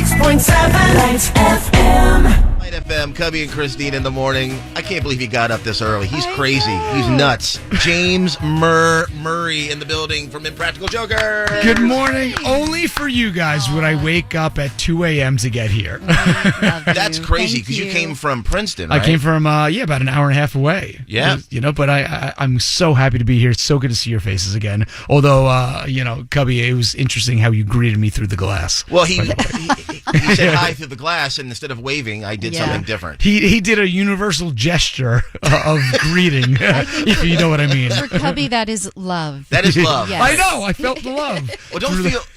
96.7 Lights FM. Light FM, Cubby and Christine in the morning. I can't believe he got up this early. He's crazy. He's nuts. James Murray in the building from Impractical Jokers. Good morning. Only for you guys would I wake up at 2 a.m. to get here. That's crazy because you came from Princeton, right? I came from, about an hour and a half away. Yeah. But I'm so happy to be here. It's so good to see your faces again. Although, Cubby, it was interesting how you greeted me through the glass. Well, he said hi through the glass, and instead of waving, I did something different. He did a universal gesture of greeting, if you know what I mean. For Cubby, that is love. That is love. Yes. I know. I felt the love. Well,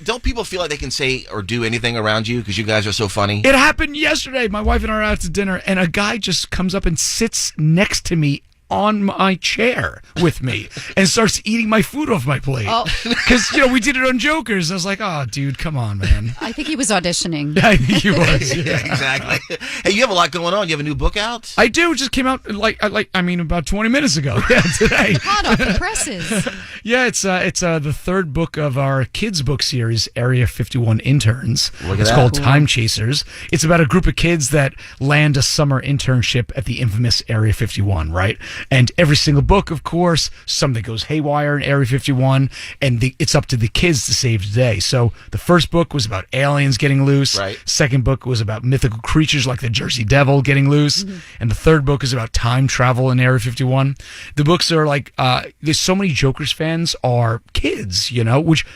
don't people feel like they can say or do anything around you because you guys are so funny? It happened yesterday. My wife and I are out to dinner, and a guy just comes up and sits next to me on my chair with me and starts eating my food off my plate. Because, we did it on Jokers. I was like, oh, dude, come on, man. I think he was auditioning. I think he was. Yeah. Exactly. Hey, you have a lot going on. You have a new book out? I do. It just came out, about 20 minutes ago. Yeah, today. Hot off the presses. Yeah, it's the third book of our kids' book series, Area 51 Interns. It's called Time Chasers. It's about a group of kids that land a summer internship at the infamous Area 51, right? And every single book, of course, something goes haywire in Area 51, and it's up to the kids to save the day. So the first book was about aliens getting loose. Right. Second book was about mythical creatures like the Jersey Devil getting loose. Mm-hmm. And the third book is about time travel in Area 51. The books are like, there's so many Jokers fans are kids, which...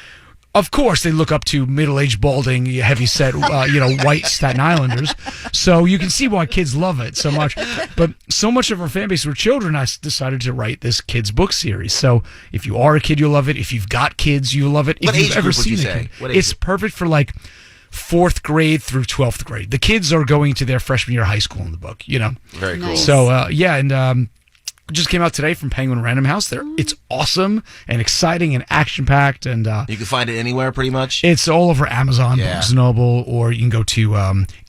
Of course, they look up to middle-aged, balding, heavy-set, white Staten Islanders. So you can see why kids love it so much. But so much of our fan base were children, I decided to write this kids' book series. So if you are a kid, you'll love it. If you've got kids, you'll love it. What if age you've ever group would you seen say? it, it's perfect for like 4th grade through 12th grade. The kids are going to their freshman year of high school in the book, Very cool. Nice. So, it just came out today from Penguin Random House. It's awesome and exciting and action-packed. And you can find it anywhere, pretty much? It's all over Amazon, Barnes & Noble, or you can go to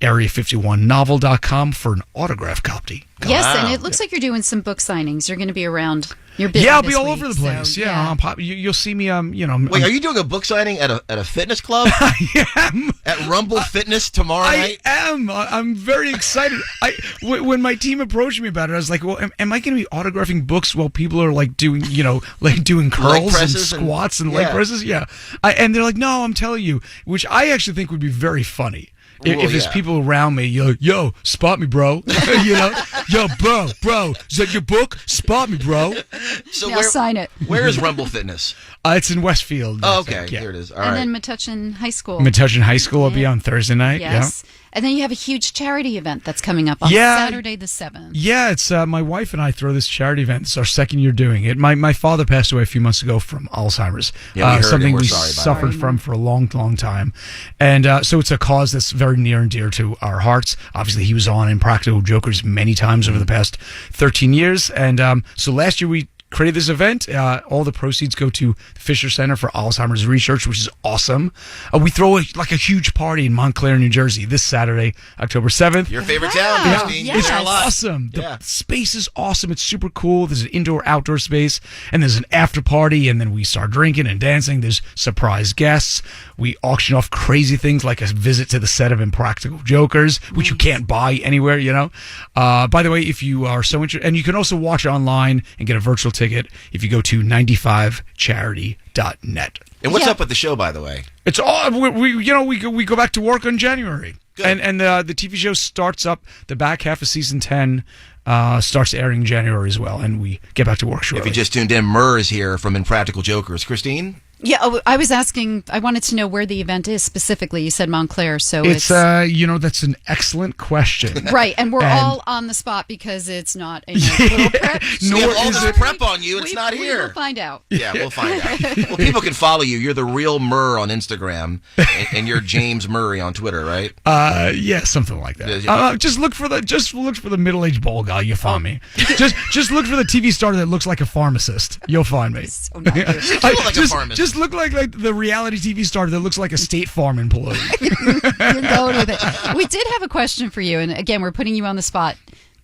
area51novel.com for an autograph copy. Yes, and it looks like you're doing some book signings. You're going to be around. You're busy. Yeah, I'll be all week, over the place. So, I'm you'll see me. Wait, are you doing a book signing at a fitness club? I am At Rumble Fitness tomorrow night? I am. I'm very excited. When my team approached me about it, I was like, "Well, am I going to be autographing books while people are like doing, doing curls and squats and leg presses?" Yeah. And they're like, "No, I'm telling you," which I actually think would be very funny. If there's people around me, yo, spot me, bro. Yo, bro, is that your book? Spot me, bro. So I'll sign it. Where is Rumble Fitness? It's in Westfield. Oh, okay. Here it is. All right. And then Metuchen High School. Metuchen High School will be on Thursday night. Yes. Yeah. And then you have a huge charity event that's coming up on Saturday the 7th. Yeah, it's my wife and I throw this charity event. It's our second year doing it. My father passed away a few months ago from Alzheimer's. Yeah, something we sorry suffered from for a long, long time. And so it's a cause that's very near and dear to our hearts. Obviously, he was on Impractical Jokers many times over the past 13 years. And so last year we created this event. All the proceeds go to the Fisher Center for Alzheimer's Research, which is awesome. We throw a huge party in Montclair, New Jersey this Saturday, October 7th. Your favorite town, Christine. Yes. It's awesome. The space is awesome. It's super cool. There's an indoor-outdoor space, and there's an after party, and then we start drinking and dancing. There's surprise guests. We auction off crazy things like a visit to the set of Impractical Jokers, which you can't buy anywhere, By the way, if you are so interested, and you can also watch it online and get a virtual ticket if you go to 95charity.net. And what's up with the show, by the way? It's all we go back to work on January. Good. And the TV show starts up the back half of season 10. Starts airing in January as well, and we get back to work shortly. If you just tuned in, Murr is here from Impractical Jokers. Christine? Yeah, I was asking, I wanted to know where the event is specifically. You said Montclair, so it's that's an excellent question. Right, and we're all on the spot because it's not a little prep. We have all this prep on you, and it's not here. We'll find out. Yeah, we'll find out. Well, people can follow you. You're the real Murr on Instagram, and you're James Murray on Twitter, right? Yeah, something like that. Just look for the middle-aged bald guy. You'll find me. Just look for the TV star that looks like a pharmacist. You'll find me. So not good. Like a pharmacist. Just look like the reality TV star that looks like a State Farm employee. You're going with it. We did have a question for you, and again, we're putting you on the spot.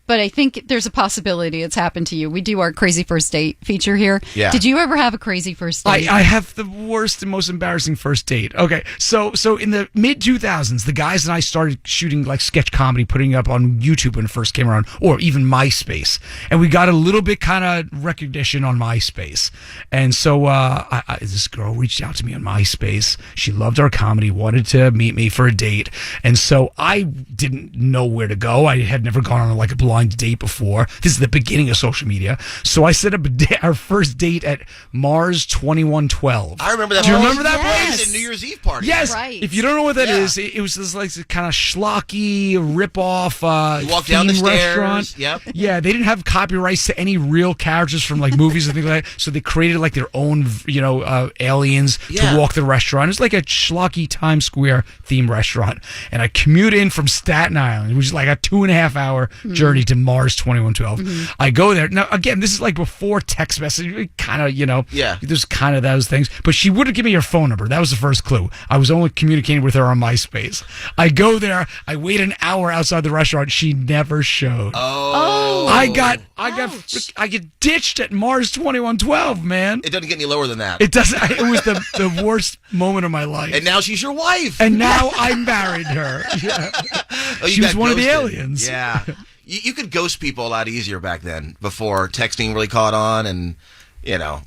but I think there's a possibility it's happened to you. We do our crazy first date feature here. Yeah. Did you ever have a crazy first date? I have the worst and most embarrassing first date. Okay, so in the mid 2000s, the guys and I started shooting like sketch comedy, putting it up on YouTube when it first came around, or even MySpace, and we got a little bit kind of recognition on MySpace. And so this girl reached out to me on MySpace. She loved our comedy, wanted to meet me for a date, and so I didn't know where to go. I had never gone on like a blind date before. This is the beginning of social media, so I set up our first date at Mars 2112. I remember that. Do you place. remember that Yes. place? It's a New Year's Eve party. Yes. Right. If you don't know what that Yeah. is, it was this like kind of schlocky rip-off You walk down the theme stairs. restaurant. Yep. Yeah, they didn't have copyrights to any real characters from like movies and things like that, so they created like their own, aliens Yeah. to walk the restaurant. It's like a schlocky Times Square theme restaurant, and I commute in from Staten Island, which is like a 2.5-hour journey to Mars 2112. I go there now. Again, this is like before text messaging, kind of, Yeah. there's kind of those things, but she wouldn't give me her phone number. That was the first clue. I was only communicating with her on MySpace. I go there. I wait an hour outside the restaurant. She never showed. Oh. I get ditched at Mars 2112, man. It doesn't get any lower than that. It doesn't. It was the worst moment of my life. And now she's your wife. And now I married her. Yeah. Oh, you She was got one of the ghosted. aliens. Yeah. You could ghost people a lot easier back then, before texting really caught on, and Yeah,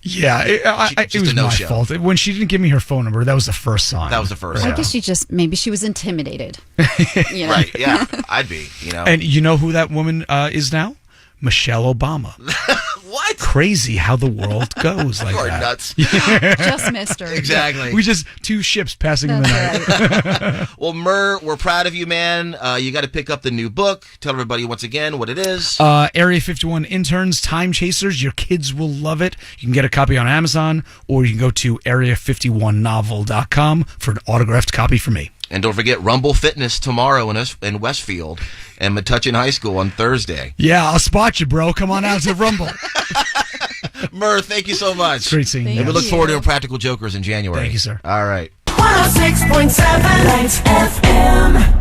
it Just was a my no-show. fault. When she didn't give me her phone number, that was the first sign. that was the first. I one. guess maybe she was intimidated. You know? Right? Yeah, I'd be. And you know who that woman is now? Michelle Obama. What? Crazy how the world goes like You are that. nuts. Just missed her. Exactly. We just two ships passing in the night. That's right. Well, Murr, we're proud of you, man. You got to pick up the new book. Tell everybody once again what it is. Area 51 Interns, Time Chasers. Your kids will love it. You can get a copy on Amazon, or you can go to area51novel.com for an autographed copy for me. And don't forget Rumble Fitness tomorrow in Westfield, and Metuchen High School on Thursday. Yeah, I'll spot you, bro. Come on out to Rumble. Murr, thank you so much. Great seeing Thank you. And we look you. forward to Impractical Jokers in January. Thank you, sir. All right. 106.7 Lights FM.